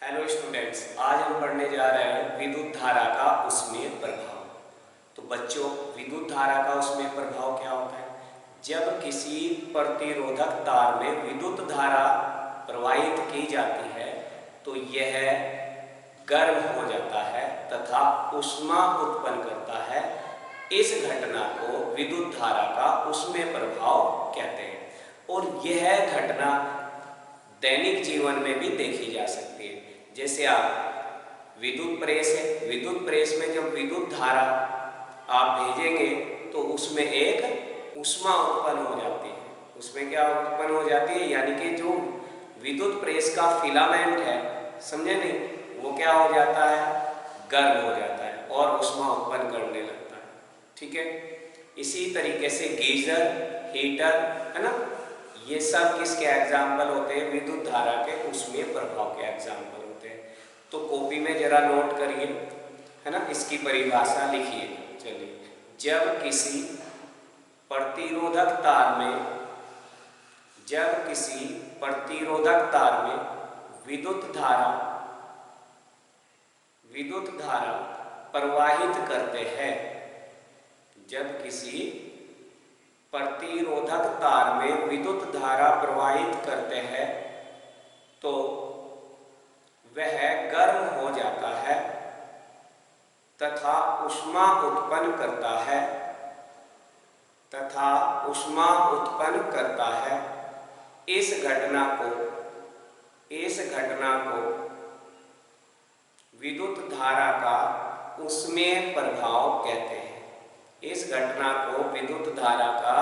Hello students, आज हम पढ़ने जा रहे हैं विद्युत धारा का उसमें प्रभाव। तो बच्चों, विद्युत धारा का उसमें प्रभाव क्या होता है? जब किसी प्रतिरोधक तार में विद्युत धारा प्रवाहित की जाती है तो यह गर्म हो जाता है तथा ऊष्मा उत्पन्न करता है। इस घटना को विद्युत धारा का उसमें प्रभाव कहते हैं और यह घटना दैनिक जीवन में भी देखी जा सकती है। जैसे आप विद्युत प्रेस है, विद्युत प्रेस में जब विद्युत धारा आप भेजेंगे तो उसमें एक ऊष्मा उत्पन्न हो जाती है। उसमें क्या उत्पन्न हो जाती है? यानी कि जो विद्युत प्रेस का फिलामेंट है, समझे नहीं, वो क्या हो जाता है? गर्म हो जाता है और ऊष्मा उत्पन्न करने लगता है। ठीक है। इसी तरीके से गीजर, हीटर, है ना, ये सब किसके एग्जाम्पल होते हैं? विद्युत धारा के उसमें प्रभाव के एग्जाम्पल होते हैं। तो कॉपी में जरा नोट करिए, है ना, इसकी परिभाषा लिखिए। चलिए, जब किसी प्रतिरोधक तार में विद्युत धारा प्रवाहित करते हैं, जब किसी प्रतिरोधक तार में विद्युत धारा प्रवाहित करते हैं तो वह गर्म हो जाता है तथा ऊष्मा उत्पन्न करता है। इस घटना को विद्युत धारा का उसमें प्रभाव कहते हैं। इस घटना को विद्युत धारा का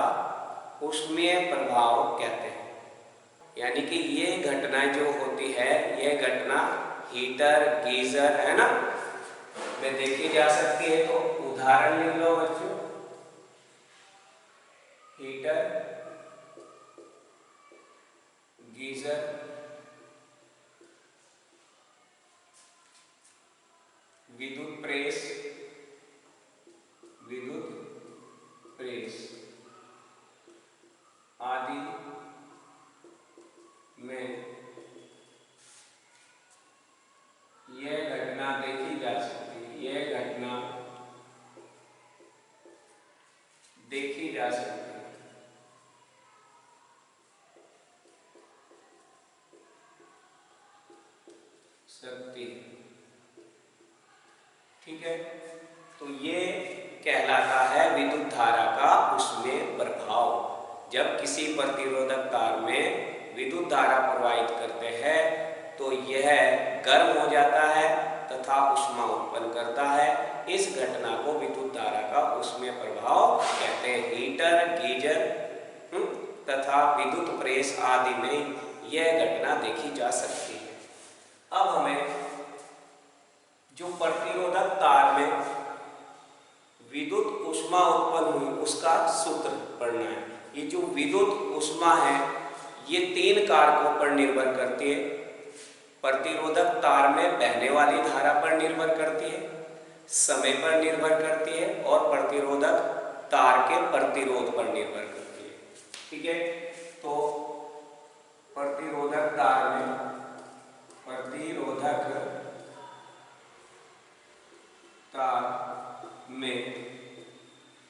उसमें प्रभाव कहते हैं। यानी कि ये घटना जो होती है, ये घटना हीटर, गीजर, है ना, में देखी जा सकती है। तो उदाहरण लिख लो बच्चों, हीटर, गीजर, विद्युत प्रेस आदि में यह घटना देखी जा सकती है। यह घटना देखी जा सकती है। ठीक है। तो ये कहलाता है विद्युत धारा का उसमें प्रभाव। जब किसी प्रतिरोधक तार में विद्युत धारा प्रवाहित करते हैं तो यह गर्म हो जाता है तथा ऊष्मा उत्पन्न करता है। इस घटना को विद्युत धारा का उसमें प्रभाव कहते हैं। हीटर, गीजर तथा विद्युत प्रेस आदि में यह घटना देखी जा सकती है। अब हमें जो प्रतिरोधक तार में विद्युत ऊष्मा उत्पन्न हुई उसका सूत्र पढ़ना है। ये जो विद्युत ऊष्मा है ये 3 कारकों पर निर्भर करती है। प्रतिरोधक तार में बहने वाली धारा पर निर्भर करती है, समय पर निर्भर करती है और प्रतिरोधक तार के प्रतिरोध पर निर्भर करती है। ठीक है। तो प्रतिरोधक तार में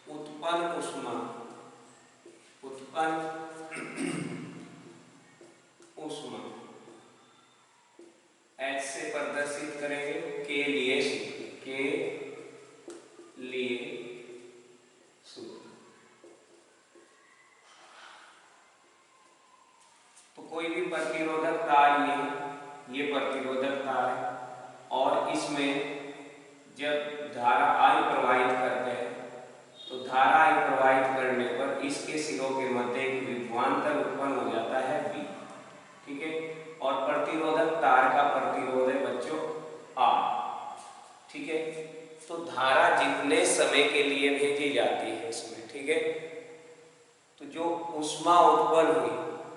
उत्पन्न ऊष्मा H से प्रदर्शित करेंगे के लिए सूत्र। तो कोई भी प्रतिरोधक तार, ये प्रतिरोधक तार है और इसमें जब धारा I प्रवाहित करते हैं तो धारा I प्रवाहित करने पर इसके सिरों के मध्य एक विभवांतर उत्पन्न हो जाता है V। ठीक है। और प्रतिरोधक तार का प्रतिरोध है बच्चों R। ठीक है। तो धारा जितने समय के लिए भेजी जाती है इसमें, ठीक है, तो जो ऊष्मा उत्पन्न हुई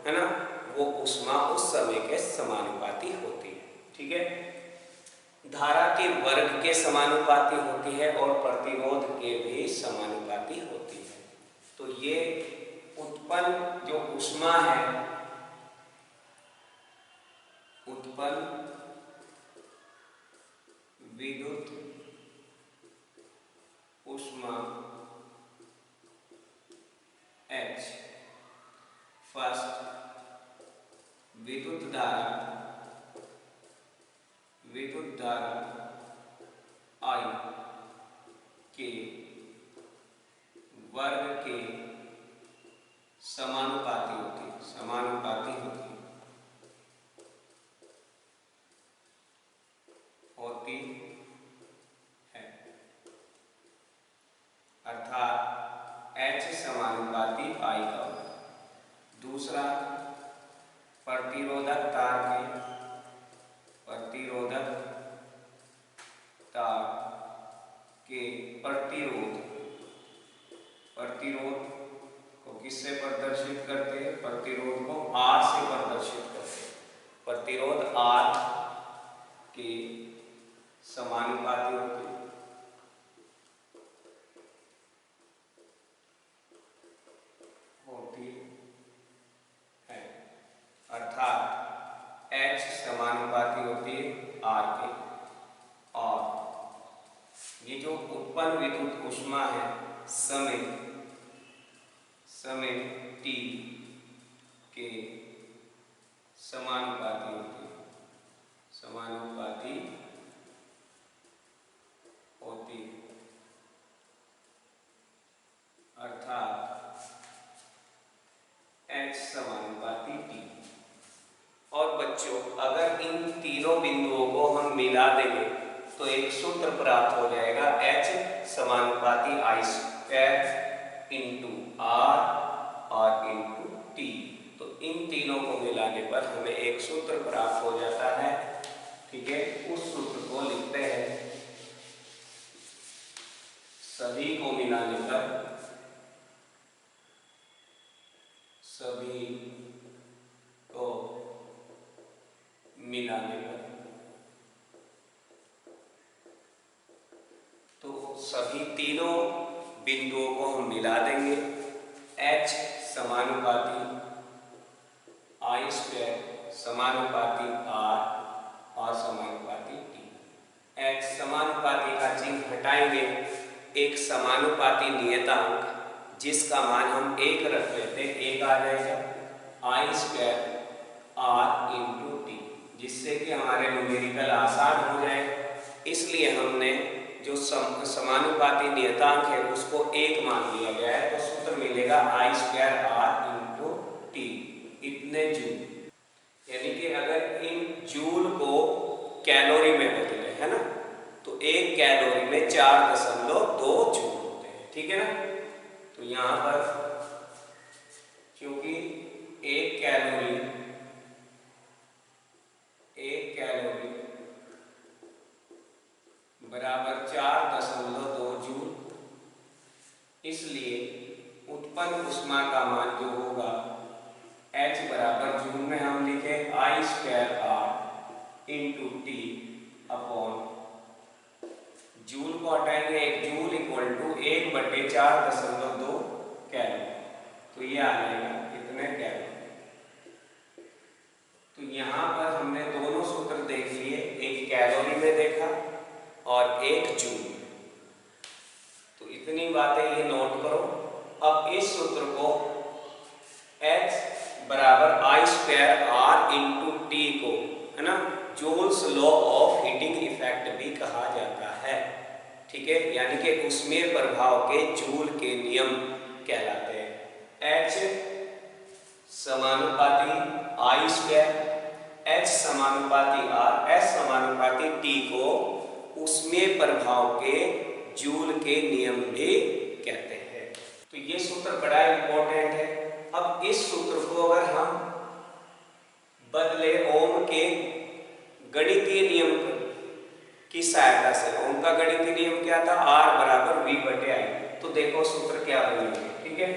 है ना, वो ऊष्मा उस समय के समानुपाती होती है। ठीक है। धारा के वर्ग के समानुपाती होती है और प्रतिरोध के भी समानुपाती होती है। तो ये उत्पन्न जो ऊष्मा है, उत्पन्न धारा I के वर्ग के समानुपाती होती है, समानुपाती होती है, अर्थात H समानुपाती I का होगा। दूसरा, प्रतिरोधक तार के प्रतिरोध को किससे प्रदर्शित करते हैं? प्रतिरोध को R से प्रदर्शित करते हैं। प्रतिरोध R के समानुपाती होते हैं। अर्थात H समानुपाती होती है R के, और ये जो उत्पन्न विद्युत ऊष्मा है समय T के समानुपाती होती है, समानुपाती होती है, अर्थात H समानुपाती T। और बच्चों, अगर इन तीनों बिंदुओं को हम मिला देंगे तो एक सूत्र प्राप्त हो जाएगा, H समानुपाती I² इंटू R और इंटू T। तो इन तीनों को मिलाने पर हमें एक सूत्र प्राप्त हो जाता है। ठीक है, उस सूत्र को लिखते हैं, सभी को मिलाने पर तो सभी तीनों बिंदुओं को हम मिला देंगे। H समानुपाती I² समानुपाती R और समानुपाती T। H समानुपाती का चिन्ह हटाएंगे, एक समानुपाती नियतांक जिसका मान हम 1 रख लेते हैं, 1 आ जाएगा I² R इंटू T, जिससे कि हमारे न्यूमेरिकल आसान हो जाए। इसलिए हमने जो समानुपाती नियतांक है उसको 1 मान लिया गया है, तो सूत्र मिलेगा I² R इंटू T, इतने जूल। यानी कि अगर इन जूल को कैलोरी में बदले, है ना, तो 1 कैलोरी में 4.2 जूल होते हैं। ठीक है ना, तो यहाँ पर क्योंकि 1 कैलोरी बराबर 4.2 जूल, इसलिए उत्पन्न ऊष्मा का मान जो होगा H बराबर जूल में हम लिखे I² R into T upon, joule को हटाएंगे, 1 जूल इक्वल टू 1/4.2 कैलोरी, तो ये आ जाएगा कितने कैलोरी। तो यहाँ पर हमने दोनों सूत्र देख लिए, एक कैलोरी में देखा और एक जूल। तो इतनी बातें ये नोट करो। अब इस सूत्र को H बराबर I² R इंटू T को, है ना, joules law of heating effect भी कहा जाता है। ठीक है, यानी कि ऊष्मीय प्रभाव के जूल के नियम कहलाते हैं। H समानुपाती I², H समानुपाती R, S समानुपाती T को ऊष्मीय प्रभाव के जूल के नियम भी कहते हैं। तो ये सूत्र बड़ा इंपॉर्टेंट है। अब इस सूत्र को अगर हम बदले ओम के गणितीय नियम की सहायता से, ओम का गणितीय नियम क्या था? R बराबर V/I। तो देखो सूत्र क्या बनेंगे। ठीक है,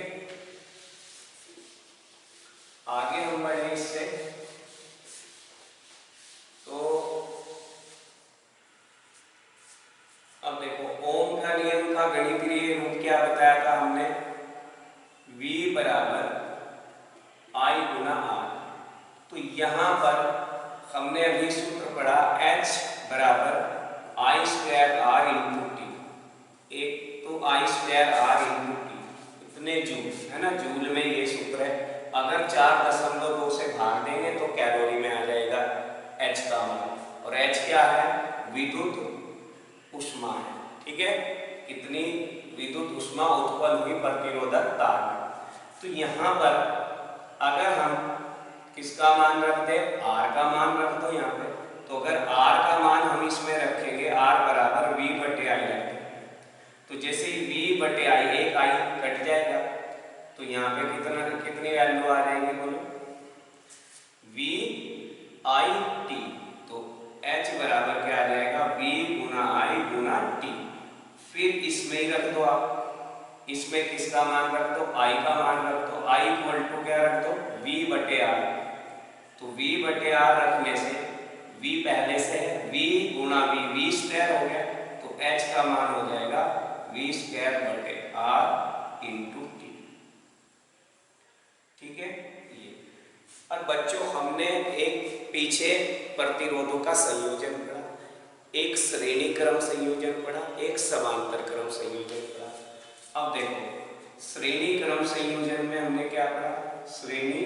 आगे हम बढ़े इससे। तो अब देखो, ओम का नियम का गणितीय रूप क्या बताया था हमने? V बराबर I गुना R। तो यहां पर हमने अभी सूत्र पढ़ा H बराबर I² R इंटू T। एक तो I² R इंटू T, इतने जूल, है ना, जूल में ये सूत्र है। अगर 4.2 से भाग देंगे तो कैलोरी में आ जाएगा H का मान, और और H क्या है, विद्युत ऊष्मा है। ठीक है, कितनी विद्युत ऊष्मा उत्पन्न हुई प्रतिरोधक तार में। तो यहाँ पर अगर हम किसका मान रख दे, R का मान रख दो यहाँ पे, तो अगर R का मान हम इसमें रखेंगे, R बराबर V बटे I रखेंगे, तो जैसे ही V बटे I, एक I कट जाएगा, तो यहाँ पे कितनी वैल्यू आ जाएंगे बोलो, V I T, तो H बराबर क्या आ जाएगा, V Guna I Guna T। फिर इसमें ही रख दो आप, इसमें किसका मान रख दो, I का मान रख दो, I इक्वल टू क्या रख दो, V बटे R। तो V बटे R रखने से V पहले से है, V गुना V स्क्वायर हो गया, तो H का मान हो जाएगा V स्क्वायर बटे R इंटू T। ठीक है, ये। और बच्चों हमने एक पीछे प्रतिरोधों का संयोजन पढ़ा, एक श्रेणी क्रम संयोजन पढ़ा, एक समांतर क्रम संयोजन पढ़ा। अब देखो श्रेणी क्रम संयोजन में हमने क्या पढ़ा, श्रेणी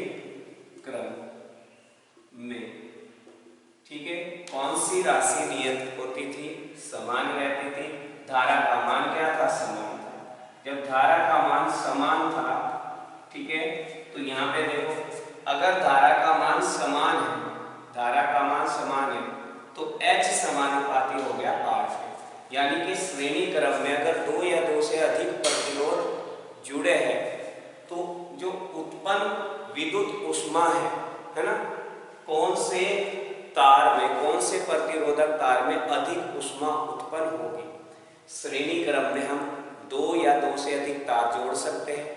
क्रम में, ठीक है, कौन सी राशि नियत होती थी, समान रहती थी, धारा का मान क्या था, समान था। जब धारा का मान समान था, ठीक है, तो यहाँ पे देखो अगर धारा का मान समान है, धारा का मान समान है, तो H समानुपाती हो गया R से। यानी कि श्रेणी क्रम में अगर दो या दो से अधिक प्रतिरोध जुड़े हैं, तो जो उत्पन्न विद्युत ऊष्मा है ना, कौन से तार में, कौन से प्रतिरोधक तार में अधिक ऊष्मा उत्पन्न होगी। श्रेणी क्रम में हम दो या दो से अधिक तार जोड़ सकते हैं।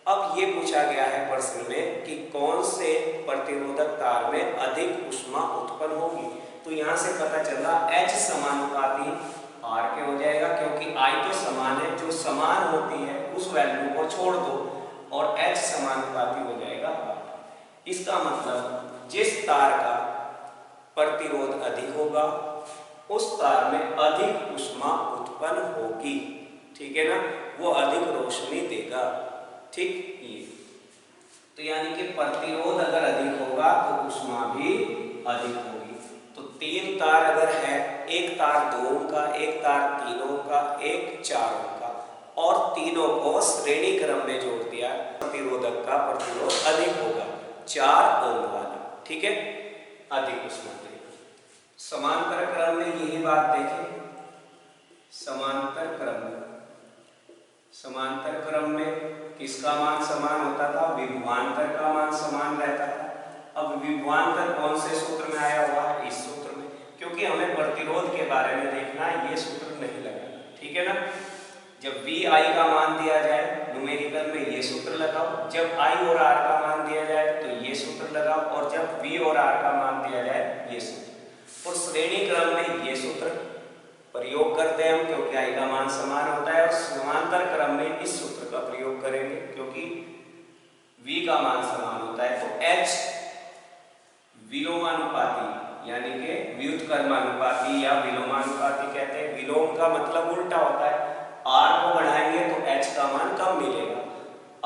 अब ये पूछा गया है प्रश्न में कि कौन से प्रतिरोधक तार में अधिक ऊष्मा उत्पन्न होगी, तो यहाँ से पता चला H समानुपाती R के हो जाएगा, क्योंकि I तो समान है, जो समान होती है उस वैल्यू को छोड़ दो और H समानुपाती हो जाएगा R। इसका मतलब जिस तार का प्रतिरोध अधिक होगा उस तार में अधिक ऊष्मा उत्पन्न होगी। ठीक है ना, वो अधिक रोशनी देगा। ठीक, ये तो यानी कि प्रतिरोध अगर अधिक होगा तो ऊष्मा भी अधिक होगी। तो तीन तार अगर है, एक तार 2 ओम का, एक तार 3 ओम का, एक 4 ओम का, और तीनों को श्रेणी क्रम में जोड़ दिया, प्रतिरोधक का प्रतिरोध अधिक होगा 4 ओम वाला। ठीक है, अधिक ऊष्मा देगा। समांतर क्रम में यही बात देखें, समांतर क्रम में किसका मान समान होता था, विभवांतर का मान समान रहता था। अब विभवांतर कौन से सूत्र में आया हुआ है, इस सूत्र में, क्योंकि हमें प्रतिरोध के बारे में देखना है, ये सूत्र नहीं लगाना। ठीक है ना, जब V I का मान दिया जाए न्यूमेरिकल में ये सूत्र लगाओ, जब I और R का मान दिया जाए तो ये सूत्र लगाओ, और जब V और R का मान दिया जाए ये सूत्र। और श्रेणी क्रम में ये सूत्र प्रयोग करते हैं हम, क्योंकि I का मान समान होता है, और समांतर क्रम में इस सूत्र का प्रयोग करेंगे क्योंकि V का मान समान होता है। तो H विलोमानुपाती यानी कि व्युत्क्रमानुपाती या विलोमानुपाती कहते हैं। विलोम का मतलब उल्टा होता है, R को बढ़ाएंगे तो H का मान कम मिलेगा,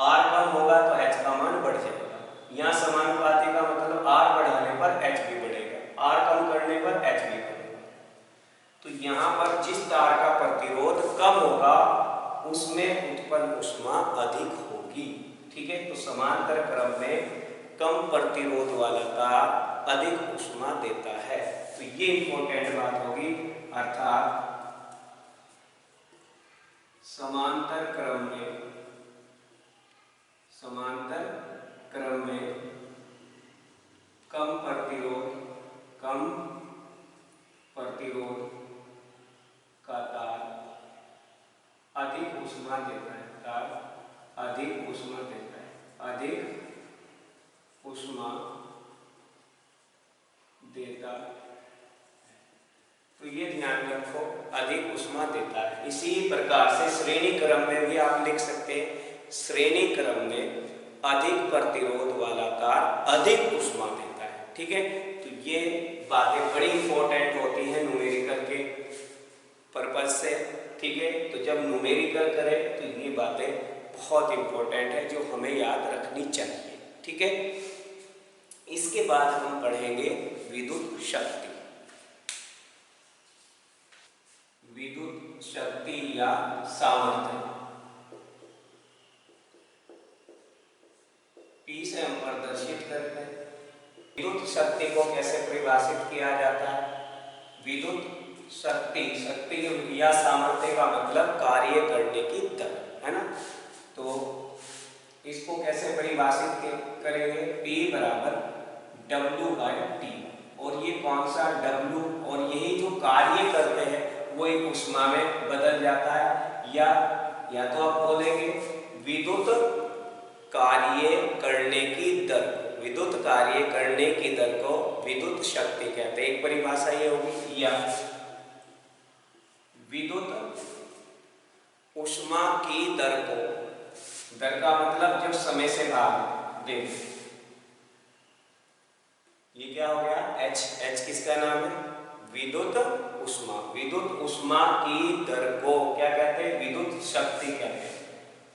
R कम होगा तो H का मान बढ़ जाएगा। यहाँ समानुपाती का मतलब R बढ़ाने पर H भी बढ़ेगा, R कम करने पर H भी बढ़ेगा। तो यहाँ पर जिस तार का प्रतिरोध कम होगा उसमें उत्पन्न ऊष्मा अधिक होगी। ठीक है, तो समांतर क्रम में कम प्रतिरोध वाला तार अधिक ऊष्मा देता है। तो ये इंपॉर्टेंट बात होगी, अर्थात समांतर क्रम में कम प्रतिरोध का तार अधिक ऊष्मा देता है, अधिक ऊष्मा देता है, अधिक ऊष्मा देता है। तो ये ध्यान रखो, अधिक ऊष्मा देता है। इसी प्रकार से श्रेणी क्रम में भी आप लिख सकते हैं, श्रेणी क्रम में अधिक प्रतिरोध वाला तार अधिक ऊष्मा देता है। ठीक है, तो ये बातें बड़ी इंपॉर्टेंट होती हैं न्यूमेरिकल के पर्पज से। ठीक है, तो जब न्यूमेरिकल करें तो ये बातें बहुत इंपॉर्टेंट है जो हमें याद रखनी चाहिए। ठीक है, इसके बाद हम पढ़ेंगे विद्युत शक्ति। शक्ति या सामर्थ्य। P से हम प्रदर्शित करते हैं। विद्युत शक्ति को कैसे परिभाषित किया जाता है? विद्युत शक्ति, शक्ति या सामर्थ्य का मतलब कार्य करने की दर, है ना। तो इसको कैसे परिभाषित करेंगे? P बराबर W/T, और ये कौन सा W, और यही जो कार्य करते हैं वो एक ऊष्मा में बदल जाता है, या तो आप बोलेंगे विद्युत कार्य करने की दर, विद्युत कार्य करने की दर को विद्युत शक्ति कहते हैं, एक परिभाषा ये होगी। या विद्युत ऊष्मा की दर को, दर का मतलब जो समय से भाग दे, ये क्या हो गया? H किसका नाम है? विद्युत ऊष्मा। विद्युत ऊष्मा की दर को क्या कहते हैं? विद्युत शक्ति कहते हैं।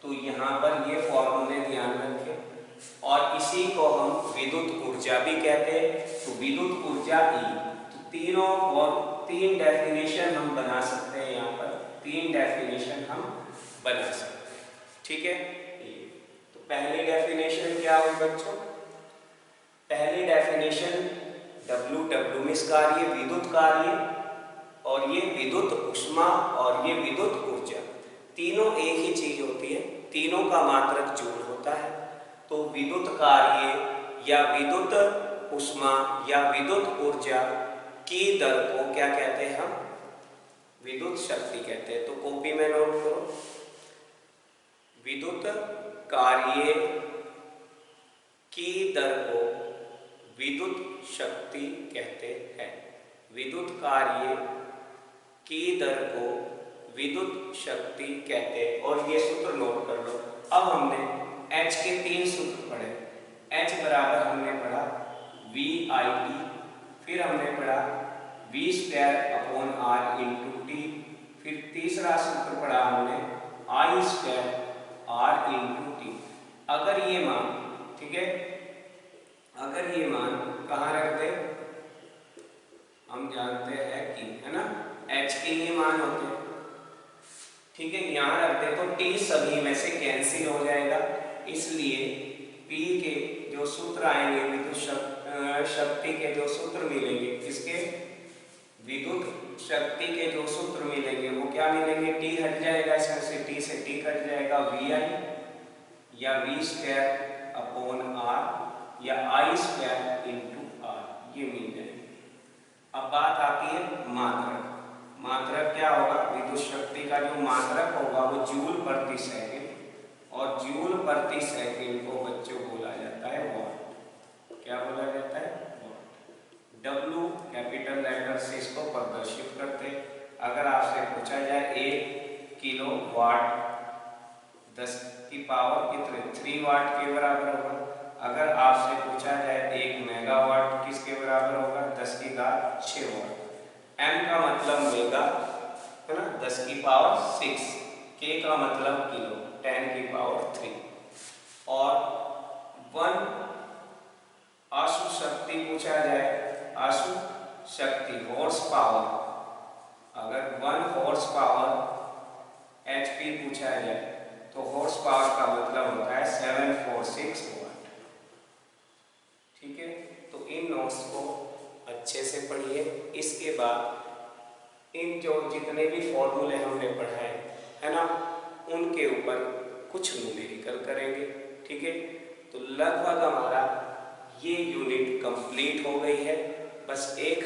तो यहाँ पर ये फॉर्मूले ध्यान रखें, और इसी को हम विद्युत ऊर्जा भी कहते हैं। तो विद्युत ऊर्जा E, तो तीनों और 3 डेफिनेशन हम बना सकते हैं, यहाँ पर 3 डेफिनेशन हम बना सकते हैं, ठीक है। तो पहली डेफिनेशन क्या हुई बच्चों? पहली डेफिनेशन W मीन्स कार्य, विद्युत कार्य, और ये विद्युत ऊष्मा, और ये विद्युत ऊर्जा, तीनों एक ही चीज होती है, तीनों का मात्रक जूल होता है। तो विद्युत कार्य या विद्युत ऊष्मा या विद्युत ऊर्जा की दर को क्या कहते हैं? हम विद्युत शक्ति कहते हैं। तो कॉपी में नोट करो, विद्युत कार्य की दर को विद्युत शक्ति कहते हैं। विद्युत कार्य की दर को विद्युत शक्ति कहते हैं, और ये सूत्र नोट कर लो। अब हमने H के 3 सूत्र पढ़े। H बराबर हमने पढ़ा VIT, फिर हमने पढ़ा V²/R × T, फिर तीसरा सूत्र पढ़ा हमने I²R × T। अगर ये मान, ठीक है, अगर ये मान कहाँ रख दे? हम जानते हैं कि, है ना, H के ये मान होते हैं, ठीक है, यहाँ रख दे तो T सभी में से कैंसिल हो जाएगा, इसलिए P के जो सूत्र आएंगे, विद्युत शक्ति के जो सूत्र मिलेंगे, किसके? विद्युत शक्ति के जो सूत्र मिलेंगे वो क्या मिलेंगे? T हट जाएगा, इसमें से T से T कट जाएगा, VI या V²/R या I² × R, ये मिल जाएंगे। अब बात आती है मात्रक। मात्रक क्या होगा? विद्युत शक्ति का जो मात्रक होगा वो जूल प्रति सेकंड, और जूल प्रति सेकंड को बच्चों बोला जाता है वॉट। क्या बोला जाता है? वॉट। W कैपिटल लेटर से इसको प्रदर्शित करते हैं। अगर आपसे पूछा जाए 1 किलोवाट 10 की पावर कितने? 3 वाट के बराबर होगा। अगर आपसे पूछा जाए 1 मेगावाट किसके बराबर होगा? 10 की घात 6 वाट। M का मतलब मेगा, है ना, 10 की पावर 6, K का मतलब किलो, 10 की पावर 3, और 1 आशु शक्ति पूछा जाए, आशु शक्ति हॉर्स पावर, अगर 1 हॉर्स पावर HP पूछा जाए तो हॉर्स पावर का मतलब होता है 746 वाट, ठीक है। तो इन नोट्स को अच्छे से पढ़िए। इसके बाद इन जो जितने भी फॉर्मूले हमने पढ़ाए, है ना, उनके ऊपर कुछ न्यूमेरिकल करेंगे, ठीक है। तो लगभग हमारा ये यूनिट कंप्लीट हो गई है। बस एक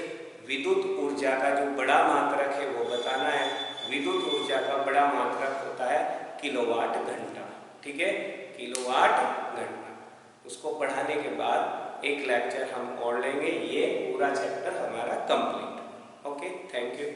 विद्युत ऊर्जा का जो बड़ा मात्रक है वो बताना है। विद्युत ऊर्जा का बड़ा मात्रक होता है किलोवाट घंटा, ठीक है, किलोवाट घंटा। उसको पढ़ाने के बाद एक लेक्चर हम और लेंगे, ये पूरा चैप्टर हमारा कंप्लीट। Okay, thank you.